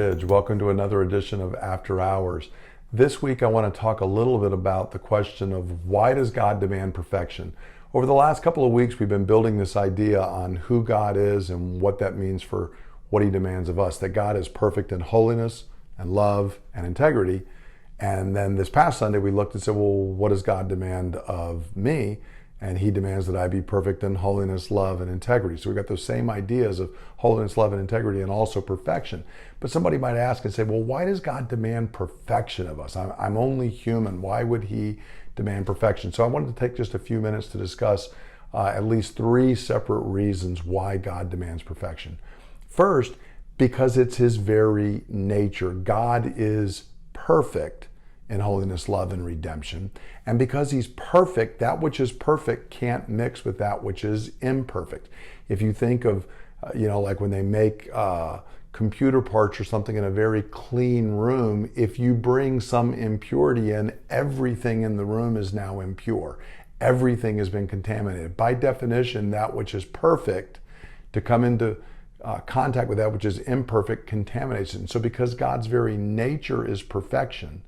Ridge. Welcome to another edition of After Hours. This week I want to talk a little bit about the question of why does God demand perfection? Over the last couple of weeks we've been building this idea on who God is and what that means for what he demands of us. That God is perfect in holiness and love and integrity. And then this past Sunday we looked and said, well, what does God demand of me? And he demands that I be perfect in holiness, love, and integrity. So we've got those same ideas of holiness, love, and integrity, and also perfection. But somebody might ask and say, well, why does God demand perfection of us? I'm only human. Why would he demand perfection? So I wanted to take just a few minutes to discuss at least three separate reasons why God demands perfection. First, because it's his very nature. God is perfect in holiness, love, and redemption. And because he's perfect, that which is perfect can't mix with that which is imperfect. If you think of, like when they make computer parts or something in a very clean room, if you bring some impurity in, everything in the room is now impure. Everything has been contaminated. By definition, that which is perfect, to come into contact with that which is imperfect, contaminates it. And so because God's very nature is perfection,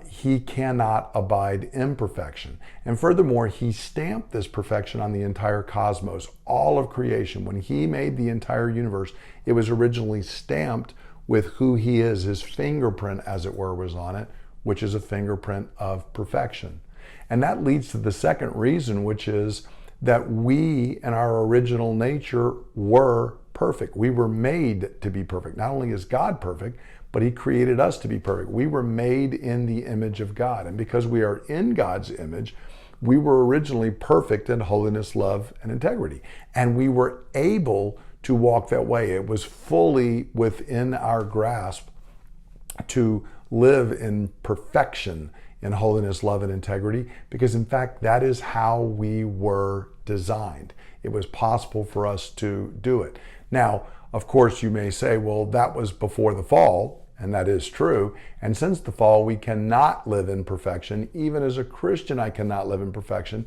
he cannot abide imperfection. And furthermore, he stamped this perfection on the entire cosmos, all of creation. When he made the entire universe, it was originally stamped with who he is. His fingerprint, as it were, was on it, which is a fingerprint of perfection. And that leads to the second reason, which is that we, in our original nature, were perfect. We were made to be perfect. Not only is God perfect, but he created us to be perfect. We were made in the image of God. And because we are in God's image, we were originally perfect in holiness, love, and integrity. And we were able to walk that way. It was fully within our grasp to live in perfection in holiness, love, and integrity, because in fact, that is how we were designed. It was possible for us to do it. Now, of course, you may say, well, that was before the fall. And that is true. And since the fall, we cannot live in perfection. Even as a Christian, I cannot live in perfection.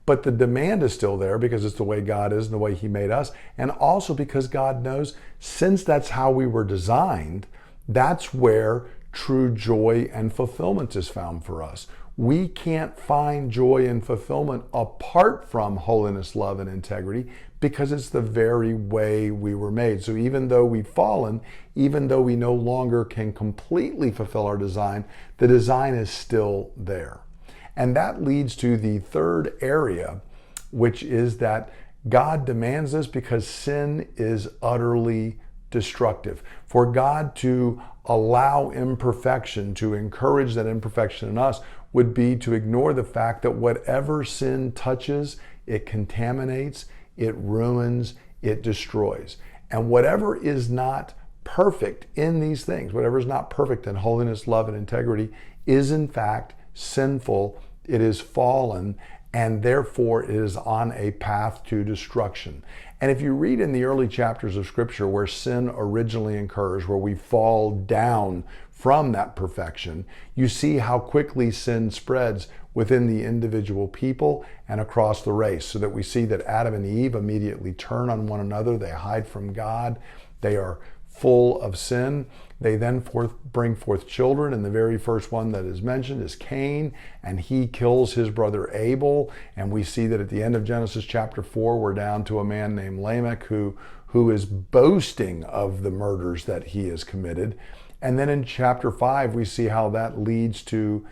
But the demand is still there because it's the way God is and the way he made us. And also because God knows, since that's how we were designed, that's where true joy and fulfillment is found for us. We can't find joy and fulfillment apart from holiness, love, and integrity because it's the very way we were made. So even though we've fallen, even though we no longer can completely fulfill our design, the design is still there. And that leads to the third area, which is that God demands this because sin is utterly destructive. For God to allow imperfection, to encourage that imperfection in us, would be to ignore the fact that whatever sin touches, it contaminates, it ruins, it destroys. And whatever is not perfect in these things, whatever is not perfect in holiness, love, and integrity, is in fact sinful, it is fallen, and therefore it is on a path to destruction. And if you read in the early chapters of Scripture where sin originally occurs, where we fall down from that perfection, you see how quickly sin spreads within the individual people and across the race, so that we see that Adam and Eve immediately turn on one another. They hide from God. They are full of sin. They then bring forth children, and the very first one that is mentioned is Cain, and he kills his brother Abel. And we see that at the end of Genesis chapter 4, we're down to a man named Lamech who is boasting of the murders that he has committed. And then in chapter 5, we see how that leads to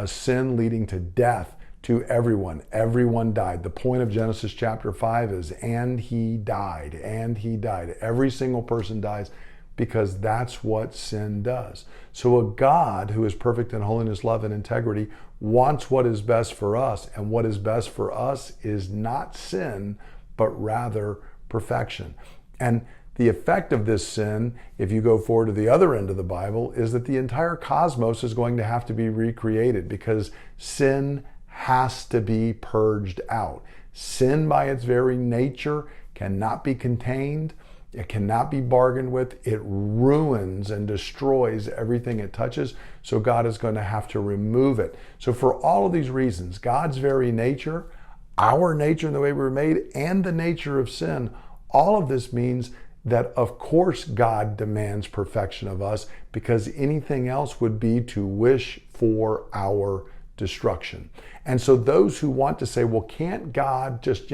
sin leading to death to everyone. Everyone died. The point of Genesis chapter 5 is, and he died, and he died. Every single person dies because that's what sin does. So a God who is perfect in holiness, love, and integrity wants what is best for us. And what is best for us is not sin, but rather perfection. And the effect of this sin, if you go forward to the other end of the Bible, is that the entire cosmos is going to have to be recreated because sin has to be purged out. Sin by its very nature cannot be contained. It cannot be bargained with. It ruins and destroys everything it touches. So God is going to have to remove it. So for all of these reasons, God's very nature, our nature and the way we were made, and the nature of sin, all of this means that of course God demands perfection of us, because anything else would be to wish for our destruction. And so those who want to say, well, can't God just,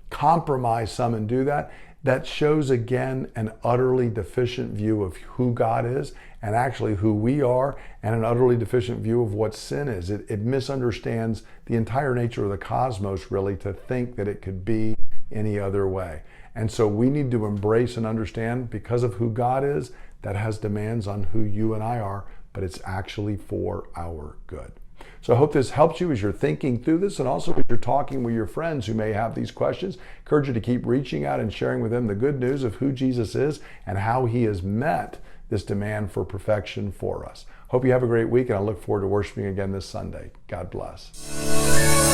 compromise some and do that? That shows again an utterly deficient view of who God is and actually who we are, and an utterly deficient view of what sin is. It misunderstands the entire nature of the cosmos, really, to think that it could be any other way. And so we need to embrace and understand, because of who God is, that has demands on who you and I are, but it's actually for our good. So I hope this helps you as you're thinking through this, and also as you're talking with your friends who may have these questions. I encourage you to keep reaching out and sharing with them the good news of who Jesus is and how he has met this demand for perfection for us. Hope you have a great week, and I look forward to worshiping again this Sunday. God bless.